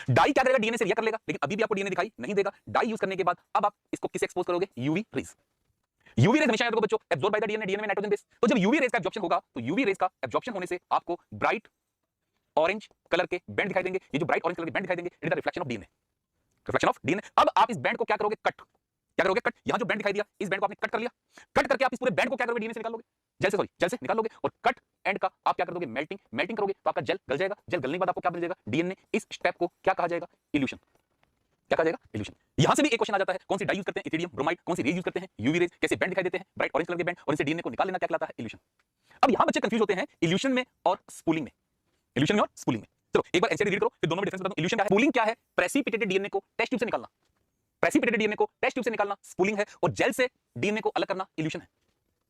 डाई क्या करेगा, डीएनए से रिएक्ट कर लेगा, लेकिन अभी भी आपको डीएनए दिखाई नहीं देगा। डाई यूज करने के बाद अब आप इसको किसे एक्सपोज करोगे, यूवी रेज। यूवी रेज हमेशा याद रखो बच्चों, absorb by the DNA, DNA में नाइट्रोजन बेस। तो जब यूवी रेज का एब्जॉर्प्शन होगा तो यूवी रेज का एब्जॉर्प्शन होने से आपको ब्राइट ऑरेंज कलर के बैंड दिखाई देंगे। ये जो ब्राइट ऑरेंज कलर के बैंड दिखाई देंगे, it is the reflection of DNA, reflection of DNA. अब आप इस बैंड को क्या करोगे, कट। क्या करोगे, कट। यहां जो बैंड दिखाई दिया, इस बैंड को आपने कट कर लिया। कट करके आप इस पूरे बैंड को क्या करोगे, डीएनए से निकाल लोगे, जेल से निकाल लोगे। और कट एंड का आप क्या कर दोगे, मेल्टिंग। मेल्टिंग करोगे तो आपका जेल गल जाएगा। जेल गलने के बाद आपको क्या मिल जाएगा, डीएनए। इस स्टेप को क्या कहा जाएगा, इल्यूशन। क्या कहा जाएगा, इल्यूशन। यहां से भी एक क्वेश्चन आ जाता है, कौन सी डाई यूज करते हैं, इथिडियम ब्रोमाइड। कौन सी रेज यूज करते हैं, यूवी रेज। कैसे बैंड दिखाई देते हैं, ब्राइट ऑरेंज कलर के बैंड, और इनसे डीएनए को निकाल लेना क्या कहलाता है, इल्यूशन। अब यहां बच्चे कंफ्यूज होते हैं इल्यूशन में और स्पूलिंग में, इल्यूशन में और स्पूलिंग में। चलो एक बार एनसीईआरटी रीड करो, फिर दोनों में डिफरेंस बता दूं। इल्यूशन क्या है, स्पूलिंग क्या है, प्रेसिपिटेटेड डीएनए को टेस्ट ट्यूब से निकालना। प्रेसिपिटेटेड डीएनए को टेस्ट ट्यूब से निकालना स्पूलिंग है, और जेल से डीएनए को अलग करना इल्यूशन है।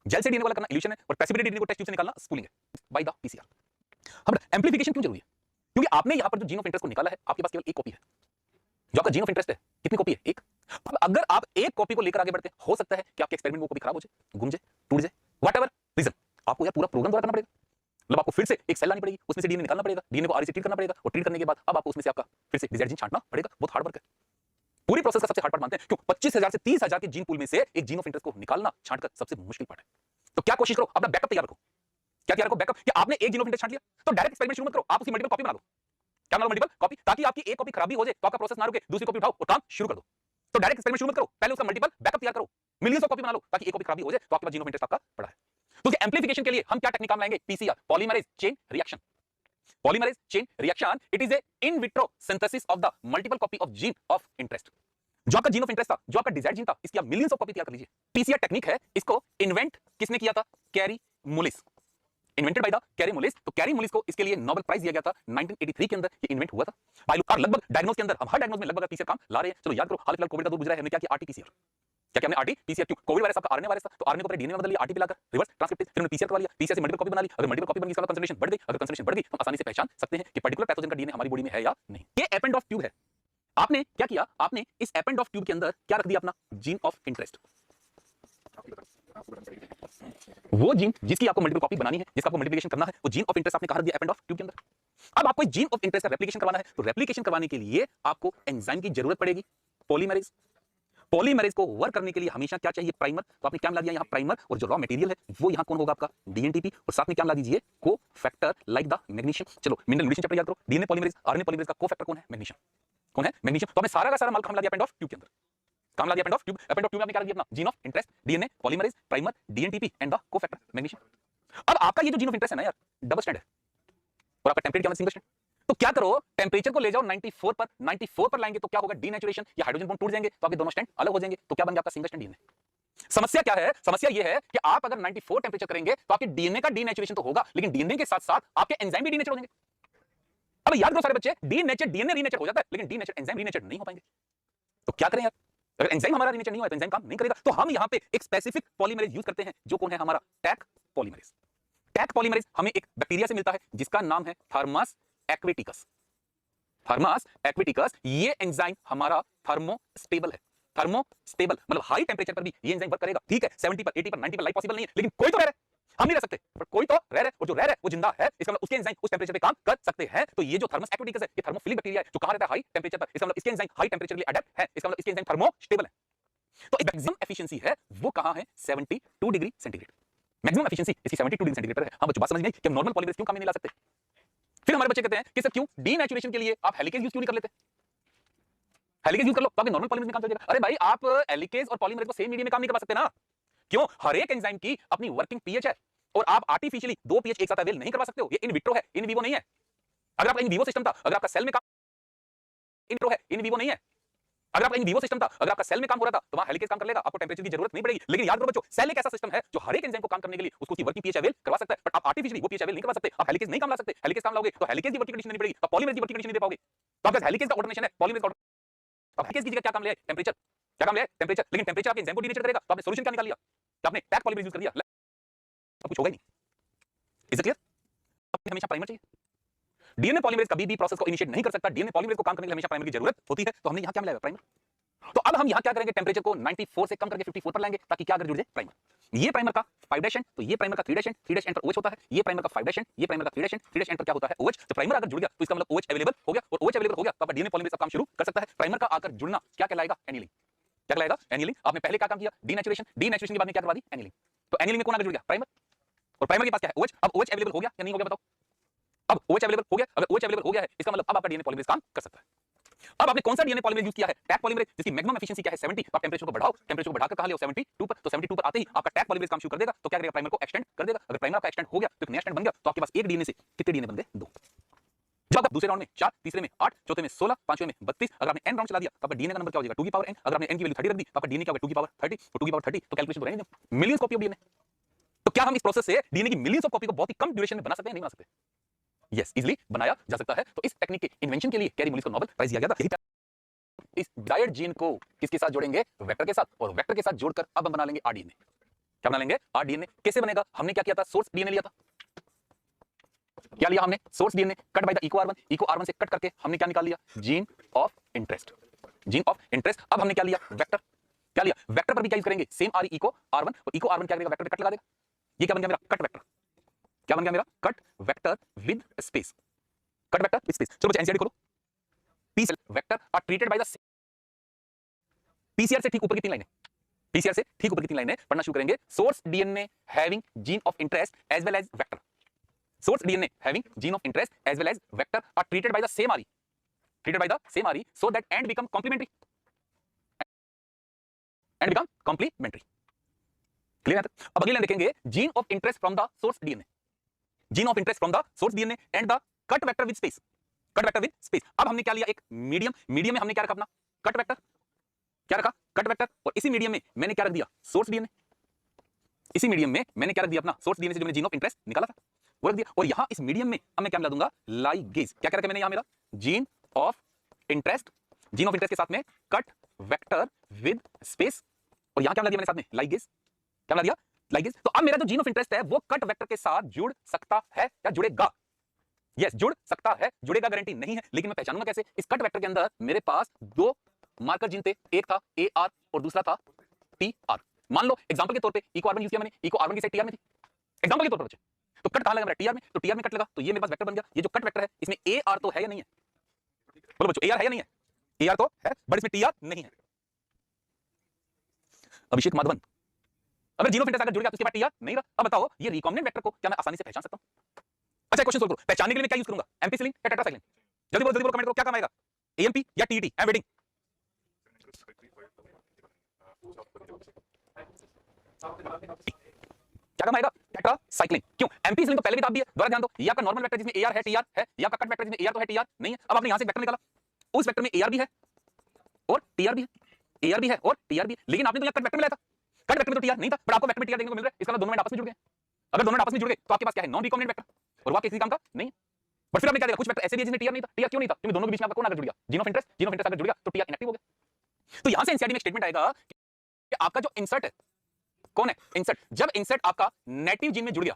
जेल से डीएनए को अलग करना इल्यूशन है, और प्रेसिपिटेटेड डीएनए को टेस्ट ट्यूब से निकालना स्पूलिंग है बाय द पीसीआर। अब एम्प्लीफिकेशन क्यों जरूरी है, क्योंकि आपने यहां पर जो जीन ऑफ इंटरेस्ट को निकाला है, आपके पास केवल एक कॉपी है। जो आपका जीन ऑफ इंटरेस्ट है, कितनी कॉपी है, एक। अब अगर आप एक कॉपी को लेकर आगे बढ़ते हैं, हो सकता है कि आपके एक्सपेरिमेंट में वो कॉपी खराब हो जाए, गुम जाए, टूट जाए, व्हाटएवर रीजन, आपको यार पूरा प्रोग्राम दोबारा करना पड़ेगा। मतलब आपको फिर से एक सेल लानी पड़ेगी, उसमें से डीएनए निकालना पड़ेगा, डीएनए को आरएनए से ट्रीट करना पड़ेगा, और ट्रीट करने के बाद अब आपको उसमें से आपका फिर से डिजायर्ड जीन छांटना पड़ेगा। बहुत हार्ड वर्क है। पूरी प्रोसेस का सबसे हार्ड पार्ट मानते हैं, क्यों 25,000 से 30,000 के जीन पूल में से एक जीन ऑफ इंटरेस्ट को निकालना, छांटकर सबसे मुश्किल पार्ट है। तो क्या कोशिश करो, अपना बैकअप तैयार रखो। क्या तैयार रखो, बैकअप। कि आपने एक जीन ऑफ इंटरेस्ट छांट लिया, तो डायरेक्ट एक्सपेरिमेंट शुरू मत करो, आप उसकी मल्टीपल कॉपी बना लो। क्या बना लो, मल्टीपल कॉपी, ताकि आपकी एक कॉपी खराब भी हो जाए तो आपका प्रोसेस ना रुके, दूसरी कॉपी उठाओ और काम शुरू कर दो। तो डायरेक्ट एक्सपेरिमेंट शुरू मत करो, पहले उसका मल्टीपल बैकअप तैयार करो, मिलियंस ऑफ कॉपी बना लो, ताकि एक कॉपी खराब भी हो जाए तो आपके पास जीन ऑफ इंटरेस्ट आपका पड़ा है। तो उसके एम्प्लीफिकेशन के लिए हम क्या टेक्निक काम लाएंगे, PCR, polymerase chain reaction. Polymerase chain reaction, it is a in vitro synthesis of the multiple copy of gene of interest. जो आपका जीन ऑफ इंटरेस्ट था, जो आपका डिजायर्ड जीन था, इसकी आप मिलियंस ऑफ कॉपी तैयार कर लीजिए। पीसीआर टेक्निक है, इसको इन्वेंट किसने किया था, carry मुलिस, invented by the carry मुलिस। तो कैरी मुलिस को इसके लिए नोबेल प्राइज दिया गया था 1983 के अंदर, ये इन्वेंट हुआ था। और लगभग डायग्नोस के अंदर, हम हर डायग्नोस में लगभग पीसीआर काम ला रहे हैं। चलो याद करो, हाल फिलहाल कोविड का दौर गुजरा है, हमने क्या किया, आरटीपीसीआर। क्या हमने आरटीपीसीआर, क्यों, कोविड वायरस आपका आरएनए वायरस था, तो आरएनए को पहले डीएनए में बदल लिया, आरटी पे लाकर रिवर्स ट्रांसक्रिप्टेज, फिर हमने पीसीआर करवा लिया, पीसीआर से मल्टीपल कॉपी बना ली। अगर मल्टीपल कॉपी बन गई, इसका कंसंट्रेशन बढ़ गई, अगर कंसंट्रेशन बढ़ गई तो आसानी से पहचान सकते हैं कि पर्टिकुलर पैथोजन का डीएनए हमारी बॉडी में है या नहीं। ये एपेंड ऑफ ट्यूब है। आपने क्या किया, आपने इस एपेंड ऑफ ट्यूब के अंदर क्या रख दिया, अपना जीन ऑफ इंटरेस्ट। वो जीन जिसकी आपको मल्टीपल कॉपी बनानी है, जिसका आपको मल्टीप्लिकेशन करना है, वो जीन ऑफ इंटरेस्ट आपने कहां रख दिया, एपेंड ऑफ ट्यूब के अंदर। अब आपको जीन ऑफ इंटरेस्ट का रेप्लिकेशन करवाना है, तो रेप्लिकेशन करवाने के लिए आपको एंजाइम की जरूरत पड़ेगी, पॉलीमरेज। पॉलीमरेज को वर्क करने के लिए हमेशा क्या चाहिए, प्राइमर। तो आपने क्या मिला दिया, यहां प्राइमर, और जो रॉ मटेरियल है वो यहां कौन होगा, आपका डीएनटीपी, और साथ में क्या मिला दीजिए, को फैक्टर लाइक द मैग्नीशियम। चलो मिनरल न्यूट्रिशन चैप्टर याद करो, डीएनए पॉलीमरेज, आरएनए पॉलीमरेज का को फैक्टर कौन है, मैग्नीशियम। कौन है, मैग्नीशियम। तो आपने सारा का सारा माल काम ला दिया एपेंड ऑफ ट्यूब के अंदर, काम ला दिया eppendorf tube. Eppendorf tube में आपने क्या दिया, अपना gene of interest, DNA polymerase, primer, dNTP and the cofactor magnesium. अब आपका ये जो जीन ऑफ इंटरेस्ट है ना यार, डबल स्टैंड है, और आपका टेम्परेचर क्या, सिंगल स्टैंड। तो क्या करो, टेम्परेचर को ले जाओ 94 पर, 94 पर लाएंगे तो क्या होगा, डीनेचुरेशन, या हाइड्रोजन बॉन्ड टूट जाएंगे, तो आपके दोनों स्टैंड अलग हो जाएंगे, तो क्या बन गया आपका सिंगल स्टैंड डीएनए। समस्या क्या है, समस्या ये है कि आप अगर 94 टेम्परेचर करेंगे तो आपके डीएनए का डीनेचुरेशन तो होगा, लेकिन डीएनए के साथ साथ आपके एंजाइम भी डीनेचर हो जाएंगे। अब याद करो सारे बच्चे, डीनेचर डीएनए रीनेचर हो जाता है, लेकिन डीनेचर एंजाइम रीनेचर नहीं हो पाएंगे। तो क्या करें यार, अगर एंजाइम हमारा रीनेचर नहीं हुआ तो एंजाइम काम नहीं करेगा। तो हम यहां पे एक स्पेसिफिक पॉलीमरेज यूज करते हैं, जो कौन है, हमारा टैक पॉलीमरेज। टैक पॉलीमरेज हमें एक बैक्टीरिया से मिलता है जिसका नाम है थर्मस एक्वेटिकस। थर्मस एक्वेटिकस, ये एंजाइम हमारा थर्मोस्टेबल है। थर्मोस्टेबल मतलब हाई टेम्परेचर पर भी ये एंजाइम वर्क करेगा। ठीक है, 70 पर, 80 पर, 90 पर लाइफ पॉसिबल नहीं है, लेकिन कोई तो रह रहा है, हम नहीं रह सकते, पर कोई तो रह रहा है, और जो रह रहा है वो जिंदा है, इसका मतलब उसके एंजाइम उस टेम्परेचर पे काम कर सकते हैं। तो ये जो थर्मस एक्वेटिकस है, ये थर्मोफिलिक बैक्टीरिया है, जो कहां रहता है, हाई टेम्परेचर पर। इसका मतलब इसके एंजाइम हाई टेम्परेचर के लिए अडैप्ट है, इसका मतलब इसके एंजाइम थर्मोस्टेबल है। तो मैक्सिमम एफिशिएंसी है वो कहां है, 72 डिग्री सेंटीग्रेड। मैक्सिमम एफिशिएंसी इसकी 72 डिग्री सेंटीग्रेड पर है। हम बच्चों बात समझ गए कि हम नॉर्मल पॉलीमरेज क्यों काम नहीं ला सकते। फिर हमारे बच्चे कहते हैं कि सर क्यों डीनेचुरेशन के लिए आप हेलिकेज यूज क्यों नहीं कर लेते, हेलिकेज यूज कर लो तो आपके नॉर्मल पॉलीमरेज में काम चल जाएगा। अरे भाई, आप हेलिकेज और पॉलीमरेज को सेम मीडियम में काम नहीं करवा सकते ना। क्यों, हर एक एंजाइम की अपनी वर्किंग पीएच है, और आप आर्टिफिशियली दो पीएच एक साथ अवेल नहीं करवा सकते हो। ये इन विट्रो है, इन विवो नहीं है। अगर आपका इन विवो सिस्टम था, अगर आपका सेल में काम इन विट्रो है, इन विवो नहीं है। अगर आपका इन विवो सिस्टम था, अगर आपका सेल में काम हो रहा था, तो वहां हेलिकेज काम कर लेगा, आपको टेम्परेचर की जरूरत नहीं पड़ेगी। लेकिन याद रखो बच्चों, सेल एक ऐसा सिस्टम है जो हर एक एंजाइम को काम करने के लिए उसको उसकी वर्किंग पीएच अवेल करवा सकता है, बट आप आर्टिफिशियली वो पीएच अवेल नहीं करवा सकते। आप हेलिकेज नहीं काम ला सकते, हेलिकेज काम लाओगे तो हेलिकेज की वर्किंग कंडीशन नहीं पड़ेगी, तो पॉलीमरेज की वर्किंग कंडीशन नहीं दे पाओगे। तो आपके हेलिकेज का ऑटोमेशन है, पॉलीमरेज का। अब हेलिकेज की जगह क्या काम ले, टेंपरेचर। क्या काम ले, टेंपरेचर। लेकिन टेंपरेचर आपके एंजाइम को डीनेचर करेगा, तो आपने सॉल्यूशन क्या निकाल लिया, तो आपने पैक पॉलीमरेज यूज कर दिया, अब कुछ होगा ही नहीं। Is it clear? हमेशा प्राइमर चाहिए। डीएनए पॉलीमरेज कभी भी प्रोसेस को इनिशिएट नहीं कर सकता, डीएनए पॉलीमरेज को काम करने के लिए हमेशा प्राइमर की जरूरत होती है। तो हमने यहां क्या मिलाया, प्राइमर। तो अब हम यहां क्या करेंगे, टेंपरेचर को 94 से कम करके 54 पर लाएंगे, ताकि क्या अगर जुड़ जाए, प्राइमर। ये प्राइमर का 5' एंड, तो ये प्राइमर का 3' एंड, 3' एंड पर OH होता है। ये प्राइमर का 5' एंड, ये प्राइमर का 3' एंड, 3' एंड पर क्या होता है, OH। तो प्राइमर अगर जुड़ गया तो इसका मतलब OH अवेलेबल हो गया, और OH अवेलेबल हो गया तो आपका डीएनए पॉलीमरेज काम शुरू कर सकता है। प्राइमर का आकर जुड़ना क्या कहलाएगा, एनीलिंग। क्या कहलाएगा, एनीलिंग। आपने पहले क्या काम किया, डीनेचुरेशन। डीनेचुरेशन के बाद में क्या करवा दी, एनीलिंग। तो एनीलिंग में कौन आकर जुड़ गया, प्राइमर। और प्राइमर के पास क्या है, OH। अब OH अवेलेबल हो गया या नहीं हो गया, बताओ। अब OH अवेलेबल हो गया, अगर OH अवेलेबल हो गया है, इसका मतलब अब आपका डीएनए पॉलीमरेज काम कर सकता है। अब आपने कौन सा डीएनए पॉलीमरेज यूज किया है, टैग पॉलीमरेज, जिसकी मैक्सिमम एफिशिएंसी क्या है, 70। तो आप टेंपरेचर को बढ़ाओ, टेंपरेचर को बढ़ाकर कहां ले, 72 पर। तो 72 पर आते ही आपका टैग पॉलीमरेज काम शुरू कर देगा। तो क्या करेगा, प्राइमर को एक्सटेंड कर देगा। अगर प्राइमर का एक्सटेंड हो गया तो एक नया स्ट्रैंड बन गया। तो आपके पास एक डीएनए से कितने डीएनए बन गए, 2। जब आपका दूसरे राउंड में 4, तीसरे में 8, चौथे में 16, पांचवें में 32, अगर आपने n राउंड चला दिया तो आपका डीएनए का नंबर क्या हो जाएगा, 2 की पावर n। अगर आपने n की वैल्यू 30 रख दी तो आपका डीएनए क्या होगा, 2 की पावर 30। तो 2 की पावर 30 तो कैलकुलेशन तो रहेंगे मिलियंस कॉपी ऑफ डीएनए। तो क्या हम इस प्रोसेस से डीएनए की मिलियंस ऑफ कॉपी को बहुत ही कम ड्यूरेशन में बना सकते हैं, नहीं बना सकते? यस, इजीली बनाया जा सकता है। तो इस टेक्निक के इन्वेंशन के लिए कैरी मुलिस को नोबेल प्राइज दिया गया था। इस डिजायर्ड जीन को किसके साथ जोड़ेंगे, वेक्टर के साथ, और वेक्टर के साथ जोड़कर अब हम बना लेंगे आरडीएनए। क्या बना लेंगे, आरडीएनए। कैसे बनेगा, हमने क्या किया था, सोर्स डीएनए लिया था। क्या लिया हमने, source DNA cut by the eco R one. Eco R one से कट करके हमने क्या निकाल लिया, gene of interest. Gene of interest. अब हमने क्या लिया, वेक्टर। क्या लिया, वेक्टर पर भी क्या यूज करेंगे, सेम आर इको आर1। और इको आर1 क्या करेगा, वेक्टर पे कट लगा देगा। ये क्या बन गया मेरा, कट वेक्टर। क्या बन गया मेरा, cut vector with space. Cut vector with space. चलो बच्चे एनसीईआरटी खोलो। P cell vector are treated by the PCR से ठीक ऊपर की 3 लाइनें, पीसीआर से ठीक ऊपर की 3 लाइनें पढ़ना शुरू करेंगे। Source DNA having gene of interest as well as vector. Source DNA having gene of interest as well as vector are treated by the same RE, treated by the same RE so that end become complementary. And become complementary. Clear है? अब अगली line देखेंगे, gene of interest from the source DNA, gene of interest from the source DNA and the cut vector with space, cut vector with space. अब हमने क्या लिया, एक medium. Medium में हमने क्या रखा अपना, कट वेक्टर। क्या रखा, कट वेक्टर। और इसी मीडियम में मैंने क्या रख दिया, सोर्स डीएनए। इसी मीडियम में मैंने क्या रख दिया, अपना सोर्स डीएनए से जो मैंने जीन ऑफ इंटरेस्ट निकाला था वो रख दिया। और यहां इस मीडियम में अब मैं क्या मिला दूंगा, लाइगेज। क्या रखा मैंने यहां, मेरा gene of interest, gene of interest के साथ में कट वेक्टर विद स्पेस। और यहां क्या मिला दिया मैंने साथ में, लाइगेज। क्या मिला दिया, लाइगेज। तो अब मेरा जो जीन ऑफ इंटरेस्ट है वो कट वेक्टर के साथ जुड़ सकता है या जुड़ेगा, यस जुड़ सकता है। जुड़ेगा गारंटी नहीं है, लेकिन मैं पहचानूंगा कैसे, इस कट वेक्टर के अंदर मेरे पास 2 मार्कर जीन थे, एक था AR और दूसरा था TR। मान लो एग्जांपल के तौर पे इको आर1 यूज किया मैंने, इको आर1 की साइड TR में थी, एग्जांपल के तौर पर बच्चे। तो कट कहां लगा मेरा, TR में। तो TR में कट लगा तो ये मेरे पास वेक्टर बन गया। ये जो कट वेक्टर है इसमें AR तो है या नहीं है, बोलो बच्चों, AR है या नहीं है, AR तो है बट इसमें TR नहीं है। अभिषेक माधवन, अगर जीन ऑफ इंटरेस्ट अगर जुड़ गया तो उसके बाद TR नहीं रहा। अब बताओ ये रिकॉम्बिनेंट वेक्टर को क्या मैं आसानी से पहचान सकता हूं? अच्छा क्वेश्चन सोल्व करो। पहचानने के लिए मैं क्या यूज करूंगा, एम्पिसिलिन या टेट्रासाइक्लिन? जल्दी बोलो कमेंट करो, क्या काम आएगा, AMP या TET? I am waiting. क्या काम आएगा, टेट्रासाइक्लिन। क्यों, एम्पिसिलिन तो पहले भी था, अब भी है। दोबारा ध्यान दो, ये आपका नॉर्मल वेक्टर जिसमें AR है, TR है, या आपका कट वेक्टर जिसमें AR तो है, TR नहीं है। अब आपने यहां से वेक्टर निकाला, उस वेक्टर में AR भी है और TR भी है, AR भी है और TR भी है, लेकिन आपने तो यहां कट वेक्टर में लाया था। कट वेक्टर में तो TR नहीं था, बट आपको वेक्टर में TR देखने को मिल रहा है। इसका मतलब दोनों में आपस में जुड़ गए। अगर दोनों में आपस में जुड़ गए तो आपके पास क्या है, नॉन रिकॉम्बिनेंट वेक्टर, और वो आपके किसी काम का नहीं है। बट फिर आपने क्या किया, कुछ वेक्टर ऐसे भी जिसमें TR नहीं था। TR क्यों नहीं था, क्योंकि दोनों के बीच में आपका कौन आकर जुड़ गया, gene of interest. Gene of interest अगर जुड़ गया तो TR इनएक्टिव हो गया। तो यहां से एनसीईआरटी में स्टेटमेंट आएगा कि आपका जो इंसर्ट है, कौन है, इंसर्ट। जब इंसर्ट आपका नेटिव जीन में जुड़ गया,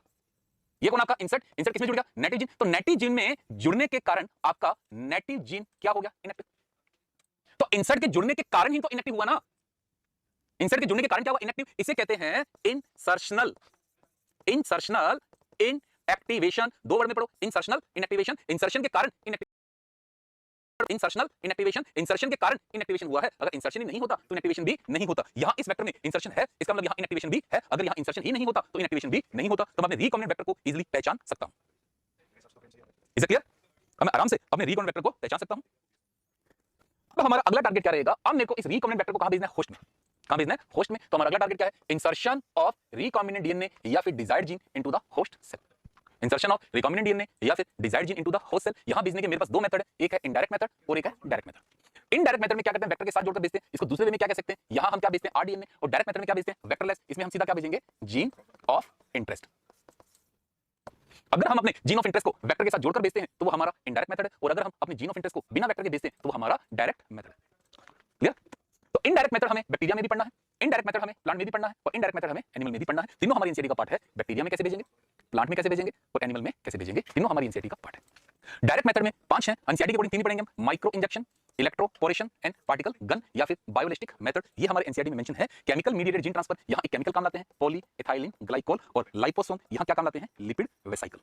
ये कौन आपका इंसर्ट, इंसर्ट किसमें जुड़ गया, नेटिव जीन। तो नेटिव जीन में जुड़ने के कारण आपका नेटिव जीन क्या हो गया, इनएक्टिव। तो इंसर्ट के जुड़ने के कारण ही तो इनएक्टिव हुआ ना, इंसर्ट के जुड़ने के कारण क्या हुआ, इनएक्टिव। इसे कहते हैं इंसर्शनल, इंसर्शनल इनएक्टिवेशन। 2 वर्ड में पढ़ो, इंसर्शनल इनएक्टिवेशन। इंसर्शन के कारण इनएक्टिव, इंसर्शनल इनएक्टिवेशन, इंसर्शन के कारण इनएक्टिवेशन हुआ है। अगर इंसर्शन ही नहीं होता तो इनएक्टिवेशन भी नहीं होता। यहां इस वेक्टर में इंसर्शन है, इसका मतलब यहां इनएक्टिवेशन भी है। अगर यहां इंसर्शन ही नहीं होता तो इनएक्टिवेशन भी नहीं होता। तो मैं अपने रिकॉम्बिनेंट वेक्टर को इजीली पहचान सकता हूं। Is it clear? अब मैं आराम से अपने रिकॉम्बिनेंट वेक्टर को पहचान सकता हूं। अब हमारा अगला टारगेट क्या रहेगा, अब मेरे को इस रिकॉम्बिनेंट वेक्टर को कहां भेजना है, होस्ट में। कहां भेजना है, होस्ट में। तो हमारा अगला टारगेट क्या है, इंसर्शन ऑफ रिकॉम्बिनेंट डीएनए या फिर desired gene into the host cell. Insertion of recombinant DNA या फिर desired gene into the host cell. यहां भेजने के मेरे पास 2 मेथड है, एक है इनडायरेक्ट मेथड और एक है डायरेक्ट मेथड। इनडायरेक्ट मेथड में क्या करते हैं, वेक्टर के साथ जोड़कर भेजते हैं। इसको दूसरे वे में क्या कह सकते हैं, यहां हम क्या भेजते हैं, आरडीएनए। और डायरेक्ट मेथड में क्या भेजते हैं, वेक्टरलेस। इसमें हम सीधा क्या भेजेंगे, जीन ऑफ इंटरेस्ट। अगर हम अपने जीन ऑफ इंटरेस्ट को वेक्टर के साथ जोड़कर बेचते हैं तो वो हमारा इनडायरेक्ट मेथड है, और अगर हम अपने जीन ऑफ इंटरेस्ट को बिना वेक्टर के बेचते हैं तो वो हमारा डायरेक्ट मेथड है। क्लियर? तो इनडायरेक्ट मेथड हमें बैक्टीरिया में भी पढ़ना है, इनडायरेक्ट मेथड हमें प्लांट में भी पढ़ना है, और इनडायरेक्ट मेथड हमें एनिमल में भी पढ़ना है। तीनों हमारी एनसीईआरटी का पार्ट है। बैक्टीरिया में कैसे भेजेंगे, प्लांट में कैसे भेजेंगे और एनिमल में कैसे भेजेंगे, तीनों हमारी एनसीईआरटी का पार्ट है। डायरेक्ट मेथड में 5 हैं, एनसीईआरटी के अकॉर्डिंग 3 ही पढ़ेंगे हम। Micro injection, electroporation and particle gun या फिर बायोलिस्टिक मेथड, ये हमारे एनसीईआरटी में मेंशन है। केमिकल मीडिएटेड जीन ट्रांसफर, यहां एक केमिकल काम लाते हैं पॉली एथाइलिन ग्लाइकोल, और लाइपोसोम यहां क्या काम लाते हैं, लिपिड वेसिकल।